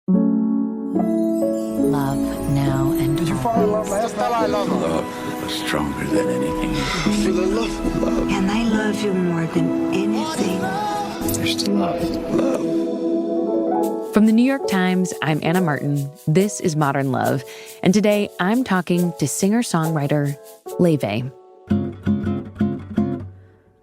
Love now and Did you fall in love last time? I love Love was stronger than anything. you. Feel the love. And I love you more than anything. There's still love. From the New York Times, I'm Anna Martin. This is Modern Love. And today I'm talking to singer-songwriter Laufey.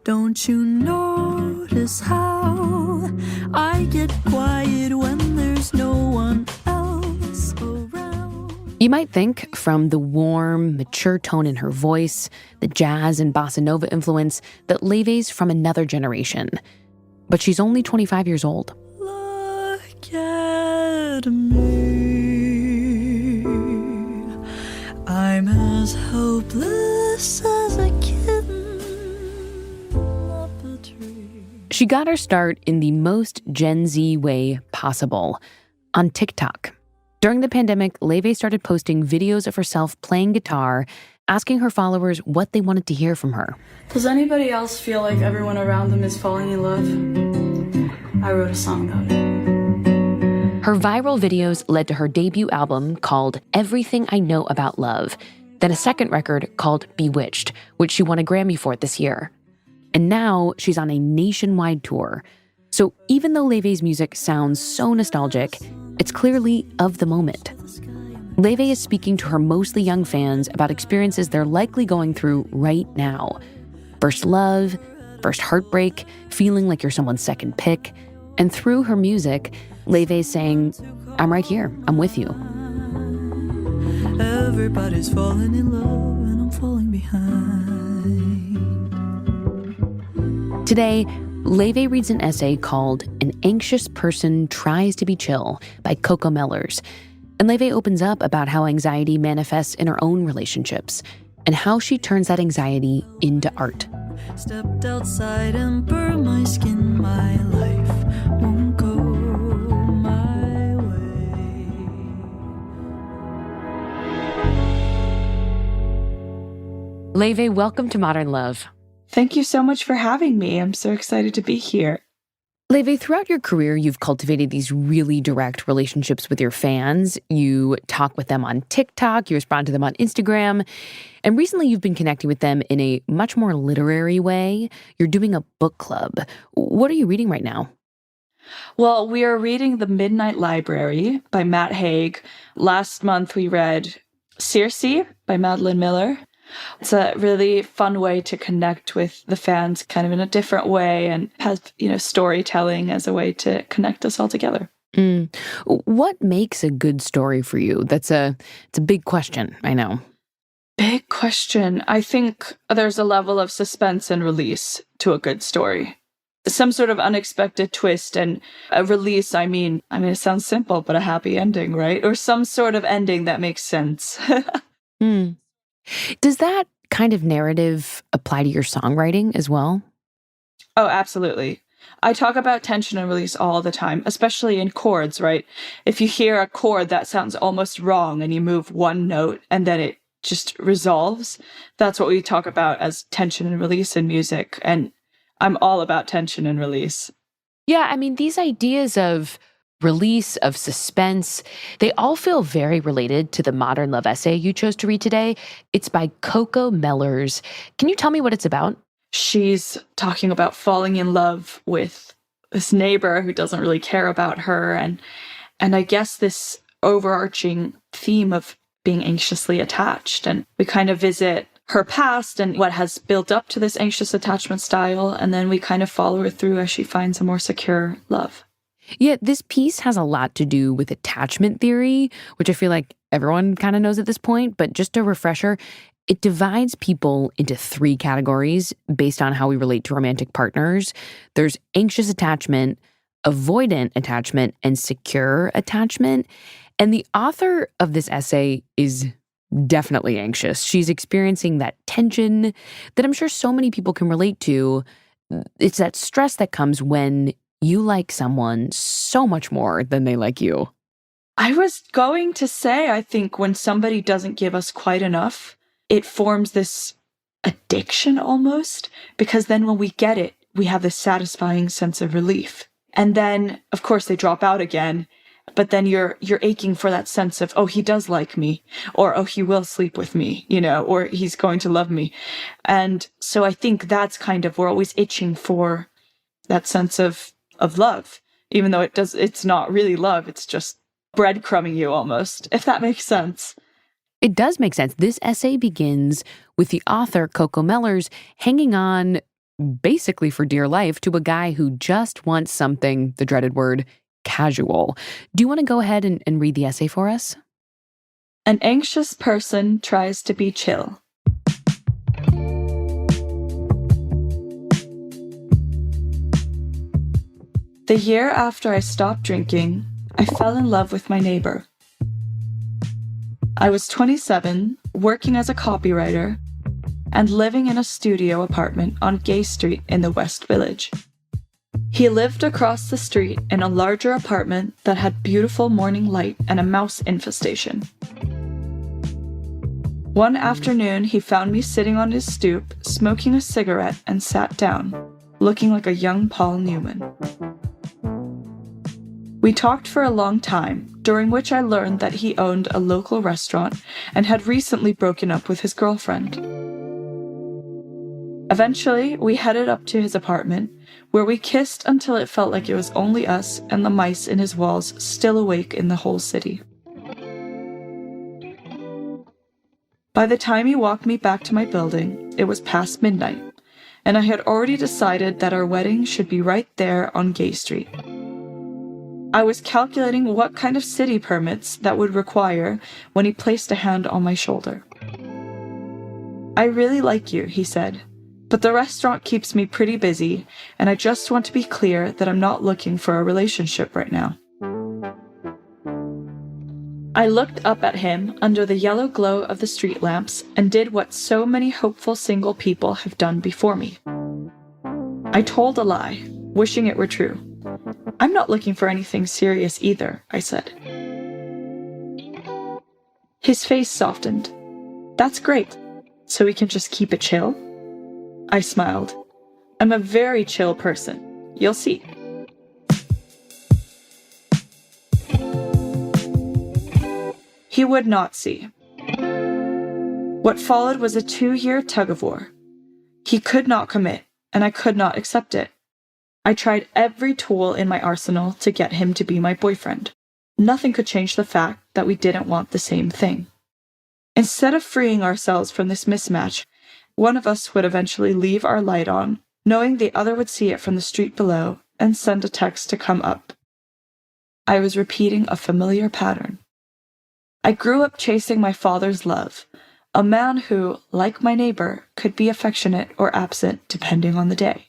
Don't you notice how I get quiet when there's no one else around? You might think from the warm, mature tone in her voice, the jazz and bossa nova influence, that Laufey's from another generation. But she's only 25 years old. Look at me. I'm as hopeless as a kitten up a tree. She got her start in the most Gen Z way possible, on TikTok. During the pandemic, Laufey started posting videos of herself playing guitar, asking her followers what they wanted to hear from her. Does anybody else feel like everyone around them is falling in love? I wrote a song about it. Her viral videos led to her debut album called Everything I Know About Love, then a second record called Bewitched, which she won a Grammy for this year. And now she's on a nationwide tour. So even though Laufey's music sounds so nostalgic, it's clearly of the moment. Laufey is speaking to her mostly young fans about experiences they're likely going through right now. First love, first heartbreak, feeling like you're someone's second pick. And through her music, Laufey's saying, I'm right here, I'm with you. Everybody's falling in love and I'm falling behind. Today, Laufey reads an essay called An Anxious Person Tries to Be Chill by Coco Mellers. And Laufey opens up about how anxiety manifests in her own relationships and how she turns that anxiety into art. Stepped outside and burned my skin. My life won't go my way. Laufey, welcome to Modern Love. Thank you so much for having me. I'm so excited to be here. Laufey, throughout your career, you've cultivated these really direct relationships with your fans. You talk with them on TikTok, you respond to them on Instagram, and recently you've been connecting with them in a much more literary way. You're doing a book club. What are you reading right now? Well, we are reading The Midnight Library by Matt Haig. Last month we read Circe by Madeline Miller. It's a really fun way to connect with the fans kind of in a different way and has, storytelling as a way to connect us all together. What makes a good story for you? It's a big question, I know. Big question. I think there's a level of suspense and release to a good story. Some sort of unexpected twist, and a release, I mean, it sounds simple, but a happy ending, right? Or some sort of ending that makes sense. Does that kind of narrative apply to your songwriting as well? Oh, absolutely. I talk about tension and release all the time, especially in chords, right? If you hear a chord that sounds almost wrong and you move one note and then it just resolves, that's what we talk about as tension and release in music. And I'm all about tension and release. Yeah, these ideas of release, of suspense, they all feel very related to the Modern Love essay you chose to read today. It's by Coco Mellers. Can you tell me what it's about? She's talking about falling in love with this neighbor who doesn't really care about her. And I guess this overarching theme of being anxiously attached. And we kind of visit her past and what has built up to this anxious attachment style. And then we kind of follow her through as she finds a more secure love. Yeah, this piece has a lot to do with attachment theory, which I feel like everyone kind of knows at this point. But just a refresher, it divides people into 3 categories based on how we relate to romantic partners. There's anxious attachment, avoidant attachment, and secure attachment. And the author of this essay is definitely anxious. She's experiencing that tension that I'm sure so many people can relate to. It's that stress that comes when you like someone so much more than they like you. I was going to say, I think when somebody doesn't give us quite enough, it forms this addiction almost, because then when we get it, we have this satisfying sense of relief. And then, of course, they drop out again. but then you're aching for that sense of, oh, he does like me, or oh, he will sleep with me, or he's going to love me. And so I think that's kind of, we're always itching for that sense of love, even though it's not really love, it's just breadcrumbing you almost, if that makes sense. It does make sense. This essay begins with the author, Coco Mellers, hanging on basically for dear life to a guy who just wants something, the dreaded word, casual. Do you want to go ahead and read the essay for us? An anxious person tries to be chill. The year after I stopped drinking, I fell in love with my neighbor. I was 27, working as a copywriter, and living in a studio apartment on Gay Street in the West Village. He lived across the street in a larger apartment that had beautiful morning light and a mouse infestation. One afternoon, he found me sitting on his stoop, smoking a cigarette, and sat down, looking like a young Paul Newman. We talked for a long time, during which I learned that he owned a local restaurant and had recently broken up with his girlfriend. Eventually, we headed up to his apartment, where we kissed until it felt like it was only us and the mice in his walls still awake in the whole city. By the time he walked me back to my building, it was past midnight, and I had already decided that our wedding should be right there on Gay Street. I was calculating what kind of city permits that would require when he placed a hand on my shoulder. I really like you, he said, but the restaurant keeps me pretty busy, and I just want to be clear that I'm not looking for a relationship right now. I looked up at him under the yellow glow of the street lamps and did what so many hopeful single people have done before me. I told a lie, wishing it were true. I'm not looking for anything serious either, I said. His face softened. That's great. So we can just keep it chill? I smiled. I'm a very chill person. You'll see. He would not see. What followed was a 2-year tug-of-war. He could not commit, and I could not accept it. I tried every tool in my arsenal to get him to be my boyfriend. Nothing could change the fact that we didn't want the same thing. Instead of freeing ourselves from this mismatch, one of us would eventually leave our light on, knowing the other would see it from the street below and send a text to come up. I was repeating a familiar pattern. I grew up chasing my father's love, a man who, like my neighbor, could be affectionate or absent depending on the day.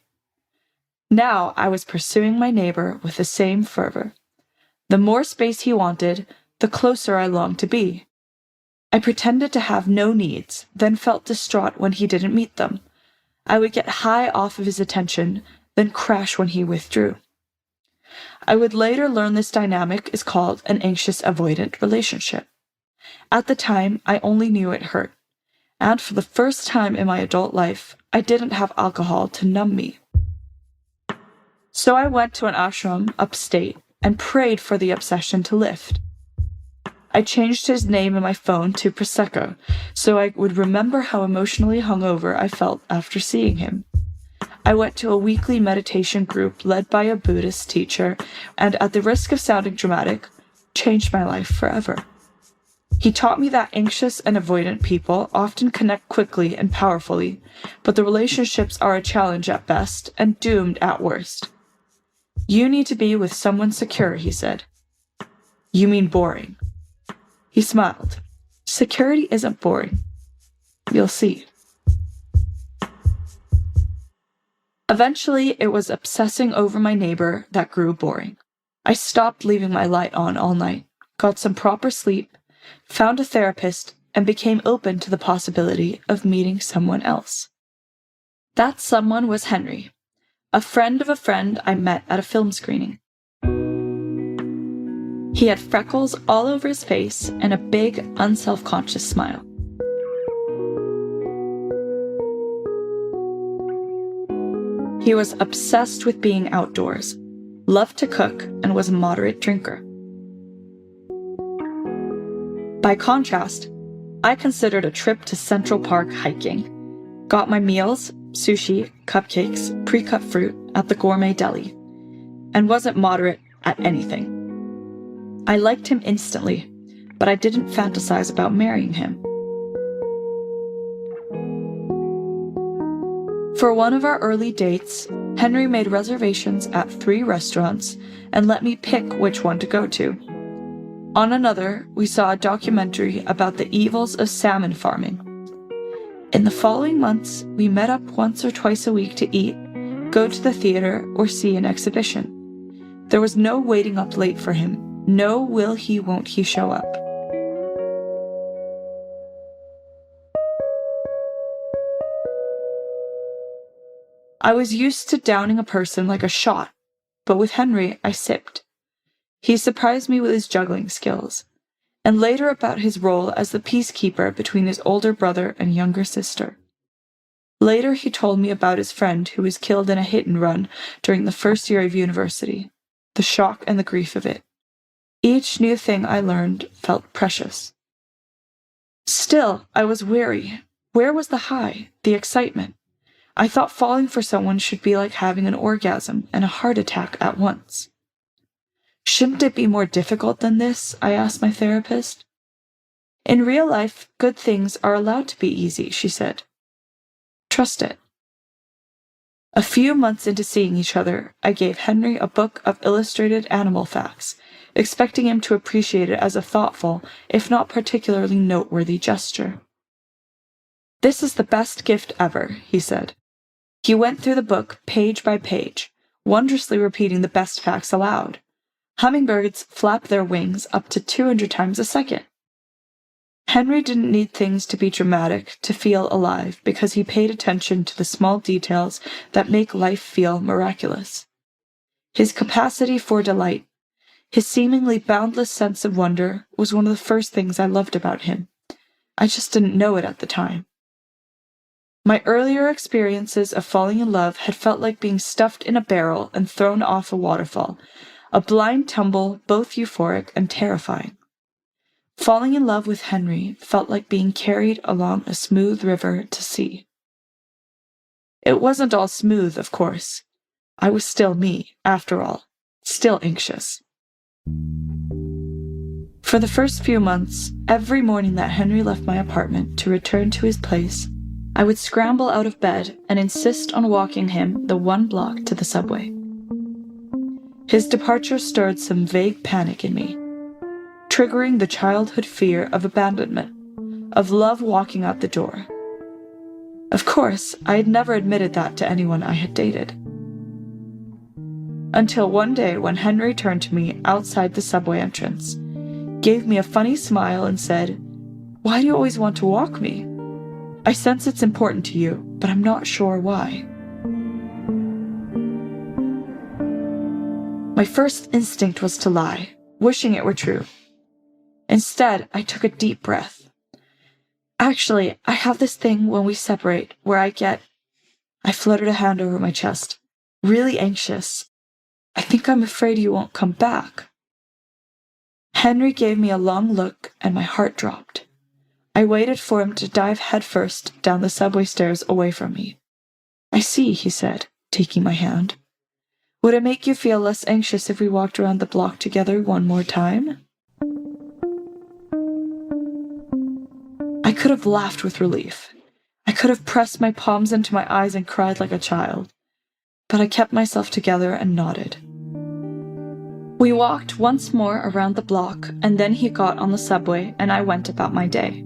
Now I was pursuing my neighbor with the same fervor. The more space he wanted, the closer I longed to be. I pretended to have no needs, then felt distraught when he didn't meet them. I would get high off of his attention, then crash when he withdrew. I would later learn this dynamic is called an anxious avoidant relationship. At the time, I only knew it hurt. And for the first time in my adult life, I didn't have alcohol to numb me. So I went to an ashram upstate and prayed for the obsession to lift. I changed his name in my phone to Prosecco, so I would remember how emotionally hungover I felt after seeing him. I went to a weekly meditation group led by a Buddhist teacher, and at the risk of sounding dramatic, changed my life forever. He taught me that anxious and avoidant people often connect quickly and powerfully, but the relationships are a challenge at best and doomed at worst. You need to be with someone secure, he said. You mean boring? He smiled. Security isn't boring. You'll see. Eventually, it was obsessing over my neighbor that grew boring. I stopped leaving my light on all night, got some proper sleep, found a therapist, and became open to the possibility of meeting someone else. That someone was Henry, a friend of a friend I met at a film screening. He had freckles all over his face and a big, unself-conscious smile. He was obsessed with being outdoors, loved to cook, and was a moderate drinker. By contrast, I considered a trip to Central Park hiking. Got my meals, sushi, cupcakes, pre-cut fruit at the gourmet deli, and wasn't moderate at anything. I liked him instantly, but I didn't fantasize about marrying him. For one of our early dates, Henry made reservations at 3 restaurants and let me pick which one to go to. On another, we saw a documentary about the evils of salmon farming. In the following months, we met up once or twice a week to eat, go to the theater, or see an exhibition. There was no waiting up late for him, no will he won't he show up. I was used to downing a person like a shot, but with Henry I sipped. He surprised me with his juggling skills, and later about his role as the peacekeeper between his older brother and younger sister. Later he told me about his friend who was killed in a hit-and-run during the first year of university, the shock and the grief of it. Each new thing I learned felt precious. Still, I was weary. Where was the high, the excitement? I thought falling for someone should be like having an orgasm and a heart attack at once. Shouldn't it be more difficult than this? I asked my therapist. In real life, good things are allowed to be easy, she said. Trust it. A few months into seeing each other, I gave Henry a book of illustrated animal facts, expecting him to appreciate it as a thoughtful, if not particularly noteworthy gesture. This is the best gift ever, he said. He went through the book page by page, wondrously repeating the best facts aloud. Hummingbirds flap their wings up to 200 times a second. Henry didn't need things to be dramatic to feel alive because he paid attention to the small details that make life feel miraculous. His capacity for delight, his seemingly boundless sense of wonder was one of the first things I loved about him. I just didn't know it at the time. My earlier experiences of falling in love had felt like being stuffed in a barrel and thrown off a waterfall, a blind tumble, both euphoric and terrifying. Falling in love with Henry felt like being carried along a smooth river to sea. It wasn't all smooth, of course. I was still me, after all, still anxious. For the first few months, every morning that Henry left my apartment to return to his place, I would scramble out of bed and insist on walking him the 1 block to the subway. His departure stirred some vague panic in me, triggering the childhood fear of abandonment, of love walking out the door. Of course, I had never admitted that to anyone I had dated. Until one day when Henry turned to me outside the subway entrance, gave me a funny smile and said, "Why do you always want to walk me? I sense it's important to you, but I'm not sure why." My first instinct was to lie, wishing it were true. Instead, I took a deep breath. "Actually, I have this thing when we separate where I fluttered a hand over my chest, really anxious. I think I'm afraid you won't come back." Henry gave me a long look and my heart dropped. I waited for him to dive headfirst down the subway stairs away from me. "I see," he said, taking my hand. "Would it make you feel less anxious if we walked around the block together one more time?" I could have laughed with relief. I could have pressed my palms into my eyes and cried like a child. But I kept myself together and nodded. We walked once more around the block, and then he got on the subway and I went about my day.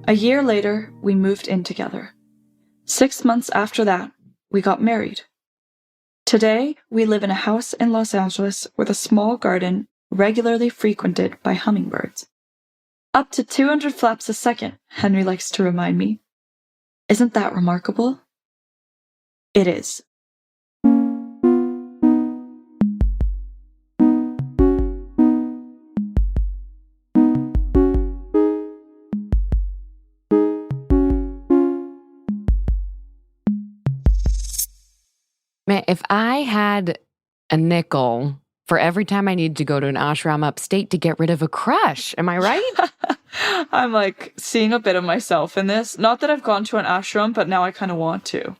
A year later, we moved in together. 6 months after that, we got married. Today, we live in a house in Los Angeles with a small garden regularly frequented by hummingbirds. Up to 200 flaps a second, Henry likes to remind me. Isn't that remarkable? It is. Man, if I had a nickel for every time I need to go to an ashram upstate to get rid of a crush, am I right? I'm like seeing a bit of myself in this. Not that I've gone to an ashram, but now I kind of want to.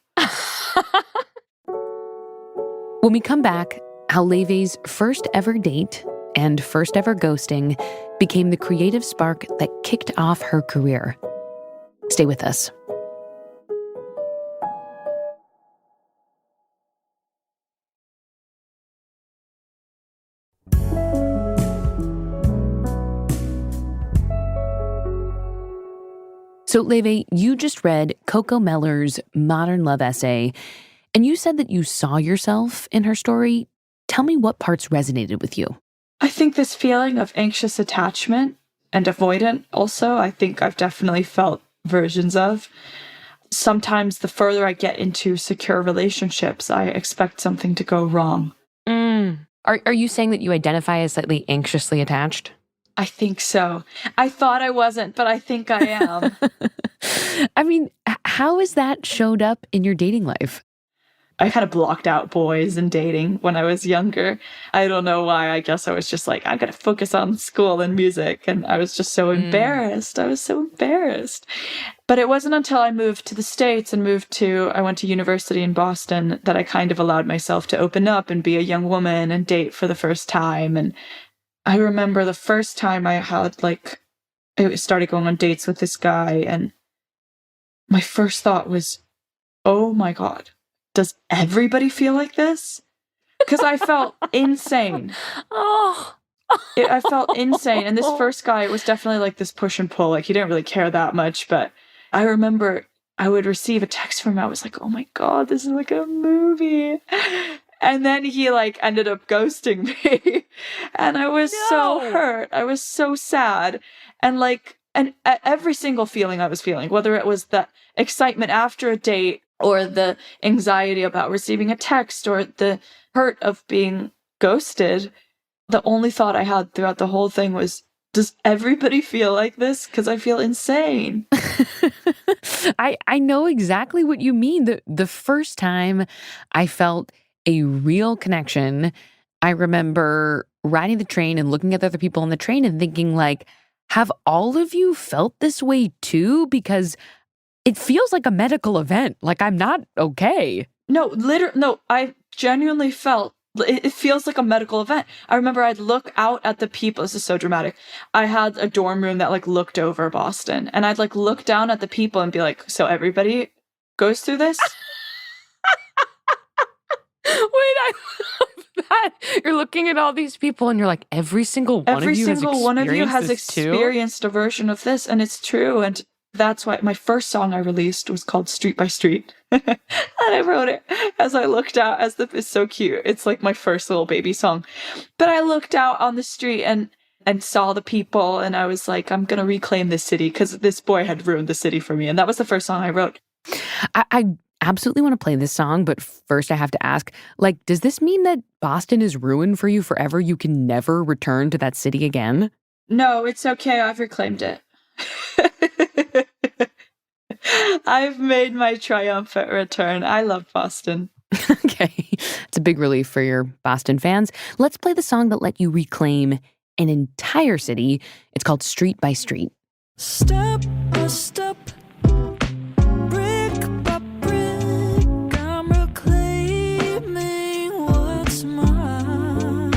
When we come back, how Laufey's first ever date and first ever ghosting became the creative spark that kicked off her career. Stay with us. So, Laufey, you just read Coco Meller's modern love essay, and you said that you saw yourself in her story. Tell me what parts resonated with you. I think this feeling of anxious attachment and avoidant also, I think I've definitely felt versions of. Sometimes the further I get into secure relationships, I expect something to go wrong. Are you saying that you identify as slightly anxiously attached? I think so. I thought I wasn't, but I think I am. I mean, how has that showed up in your dating life? I kind of blocked out boys and dating when I was younger. I don't know why. I guess I was just like, I'm going to focus on school and music. And I was just so embarrassed. I was so embarrassed. But it wasn't until I moved to the States and I went to university in Boston that I kind of allowed myself to open up and be a young woman and date for the first time. And I remember the first time I started going on dates with this guy, and my first thought was, oh my God, does everybody feel like this? Because I felt insane. I felt insane. And this first guy, it was definitely like this push and pull. Like, he didn't really care that much. But I remember I would receive a text from him. I was like, oh my God, this is like a movie. And then he ended up ghosting me. And I was so hurt. I was so sad. And every single feeling I was feeling, whether it was the excitement after a date or the anxiety about receiving a text or the hurt of being ghosted, the only thought I had throughout the whole thing was, does everybody feel like this? Because I feel insane. I know exactly what you mean. The first time I felt a real connection, I remember riding the train and looking at the other people on the train and thinking have all of you felt this way too? Because it feels like a medical event. I'm not okay. No, I genuinely felt it feels like a medical event. I remember I'd look out at the people. This is so dramatic. I had a dorm room that looked over Boston, and I'd look down at the people and be like, so everybody goes through this? Wait, I love that. You're looking at all these people and you're like, every single one of you has experienced a version of this, and it's true. And that's why my first song I released was called Street by Street. And I wrote it as I looked out it's so cute. It's like my first little baby song. But I looked out on the street and saw the people, and I was like, I'm going to reclaim this city, because this boy had ruined the city for me. And that was the first song I wrote. I absolutely want to play this song, but first I have to ask, does this mean that Boston is ruined for you forever? You can never return to that city again? No, it's okay. I've reclaimed it. I've made my triumphant return. I love Boston. Okay. It's a big relief for your Boston fans. Let's play the song that let you reclaim an entire city. It's called Street by Street. Step by step, brick by brick, I'm reclaiming what's mine.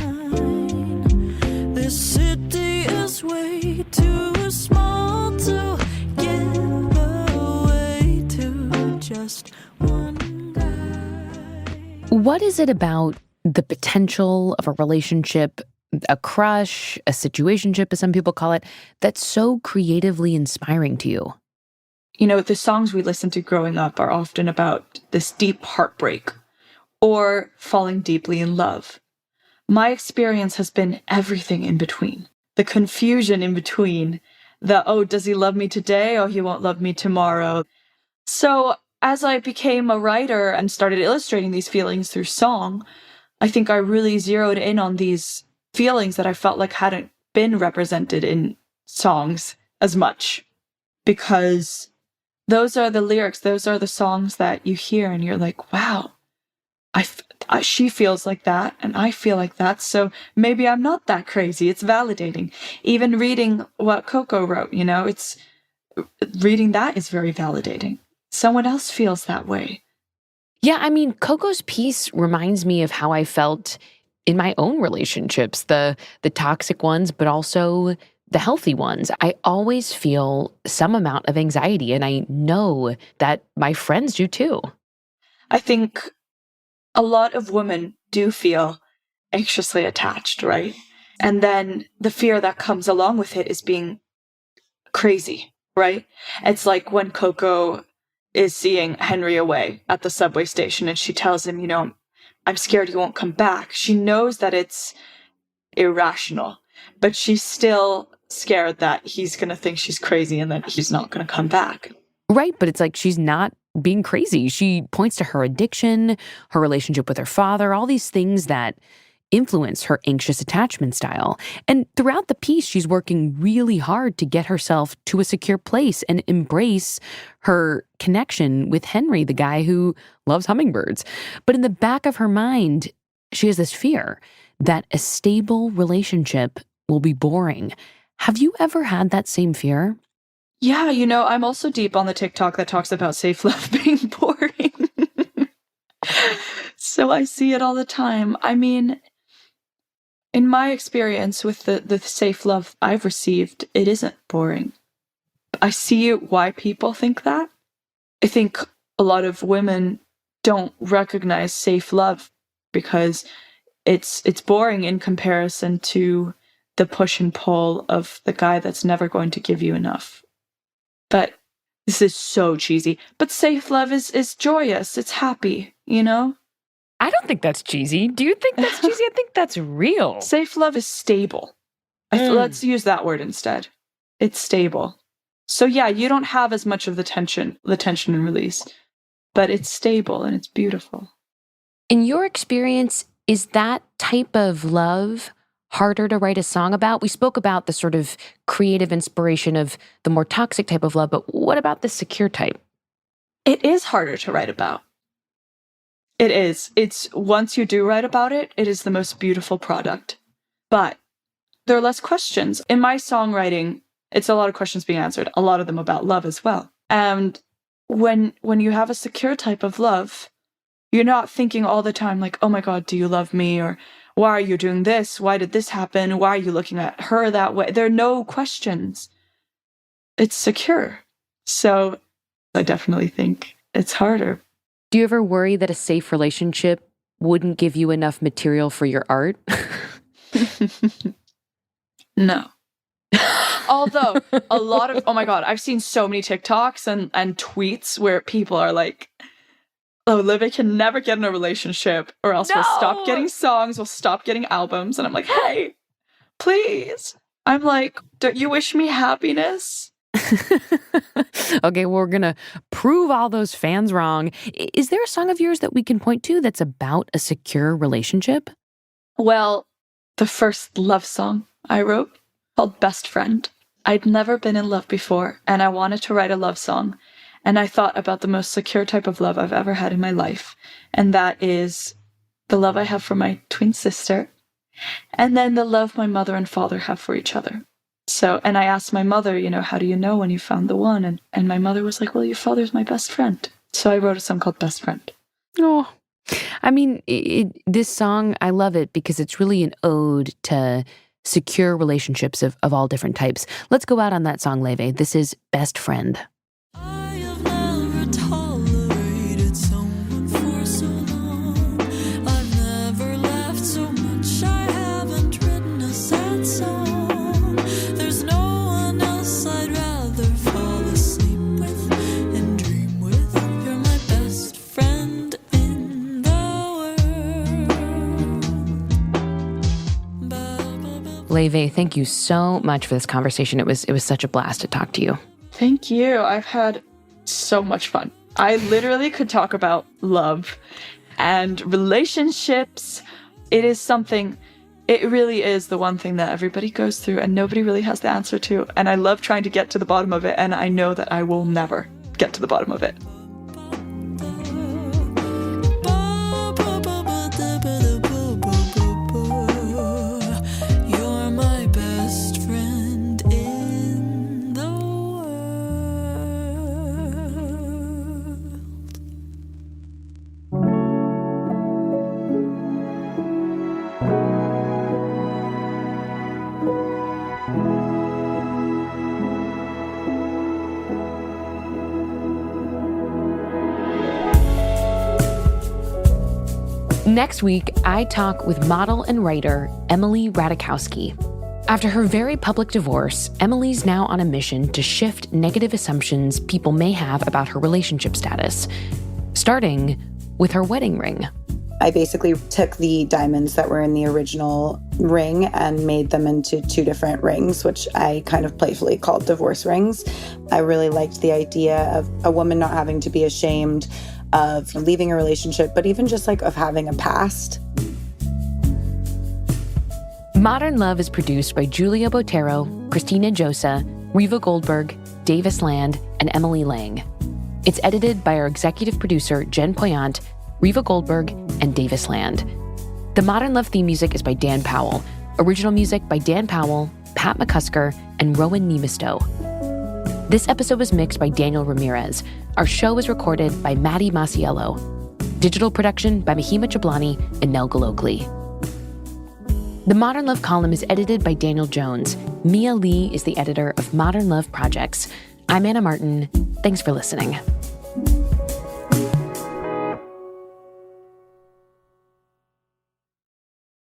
This city is way too small to give away to just one guy. What is it about the potential of a relationship, a crush, a situationship, as some people call it, that's so creatively inspiring to you? You know, the songs we listen to growing up are often about this deep heartbreak or falling deeply in love. My experience has been everything in between. The confusion in between. Does he love me today? Oh, he won't love me tomorrow. So as I became a writer and started illustrating these feelings through song, I think I really zeroed in on these feelings that I felt like hadn't been represented in songs as much, because those are the lyrics, those are the songs that you hear and you're like, wow, she feels like that, and I feel like that, so maybe I'm not that crazy. It's validating. Even reading what Coco wrote, reading that is very validating. Someone else feels that way. Yeah, I mean, Coco's piece reminds me of how I felt in my own relationships, the toxic ones, but also the healthy ones. I always feel some amount of anxiety, and I know that my friends do too. I think a lot of women do feel anxiously attached, right? And then the fear that comes along with it is being crazy, right? It's like when Coco is seeing Henry away at the subway station and she tells him, I'm scared he won't come back. She knows that it's irrational, but she's still scared that he's going to think she's crazy and that he's not going to come back. Right, but it's like she's not being crazy. She points to her addiction, her relationship with her father, all these things that influence her anxious attachment style. And throughout the piece, she's working really hard to get herself to a secure place and embrace her connection with Henry, the guy who loves hummingbirds. But in the back of her mind, she has this fear that a stable relationship will be boring. Have you ever had that same fear? Yeah, I'm also deep on the TikTok that talks about safe love being boring. So I see it all the time. I mean, in my experience with the safe love I've received, it isn't boring. I see why people think that. I think a lot of women don't recognize safe love because it's boring in comparison to the push and pull of the guy that's never going to give you enough. But this is so cheesy. But safe love is joyous. It's happy, I don't think that's cheesy. Do you think that's cheesy? I think that's real. Safe love is stable. Let's use that word instead. It's stable. So yeah, you don't have as much of the tension and release, but it's stable and it's beautiful. In your experience, is that type of love harder to write a song about? We spoke about the sort of creative inspiration of the more toxic type of love, but what about the secure type? It is harder to write about. It is. It's once you do write about it, it is the most beautiful product. But there are less questions. In my songwriting, it's a lot of questions being answered, a lot of them about love as well. And when you have a secure type of love, you're not thinking all the time like, oh my God, do you love me? Or why are you doing this? Why did this happen? Why are you looking at her that way? There are no questions. It's secure. So I definitely think it's harder. Do you ever worry that a safe relationship wouldn't give you enough material for your art? No. Although a lot of, oh my God, I've seen so many TikToks and tweets where people are like, oh, Laufey can never get in a relationship or else we'll stop getting songs, we'll stop getting albums. And I'm like, hey, please. I'm like, don't you wish me happiness? Okay, we're going to prove all those fans wrong. Is there a song of yours that we can point to that's about a secure relationship? Well, the first love song I wrote called Best Friend. I'd never been in love before, and I wanted to write a love song. And I thought about the most secure type of love I've ever had in my life. And that is the love I have for my twin sister, and then the love my mother and father have for each other. So, and I asked my mother, how do you know when you found the one? And my mother was like, well, your father's my best friend. So I wrote a song called Best Friend. Oh, I mean, this song, I love it because it's really an ode to secure relationships of all different types. Let's go out on that song, Laufey. This is Best Friend. I have never tolerated someone for so long. I've never laughed so much. I haven't written a sad song. There's no one else I'd rather fall asleep with and dream with. You're my best friend in the world. Laufey, thank you so much for this conversation. It was such a blast to talk to you. Thank you. I've had so much fun. I literally could talk about love and relationships. It really is the one thing that everybody goes through and nobody really has the answer to. And I love trying to get to the bottom of it. And I know that I will never get to the bottom of it. Next week, I talk with model and writer Emily Ratajkowski. After her very public divorce, Emily's now on a mission to shift negative assumptions people may have about her relationship status, starting with her wedding ring. I basically took the diamonds that were in the original ring and made them into 2 different rings, which I kind of playfully called divorce rings. I really liked the idea of a woman not having to be ashamed of leaving a relationship, but even just like of having a past. Modern Love is produced by Julia Botero, Christina Josa, Riva Goldberg, Davis Land, and Emily Lang. It's edited by our executive producer, Jen Poyant, Riva Goldberg, and Davis Land. The Modern Love theme music is by Dan Powell. Original music by Dan Powell, Pat McCusker, and Rowan Nemisto. This episode was mixed by Daniel Ramirez. Our show was recorded by Maddie Masiello. Digital production by Mahima Jablani and Nell Galogli. The Modern Love column is edited by Daniel Jones. Mia Lee is the editor of Modern Love Projects. I'm Anna Martin. Thanks for listening.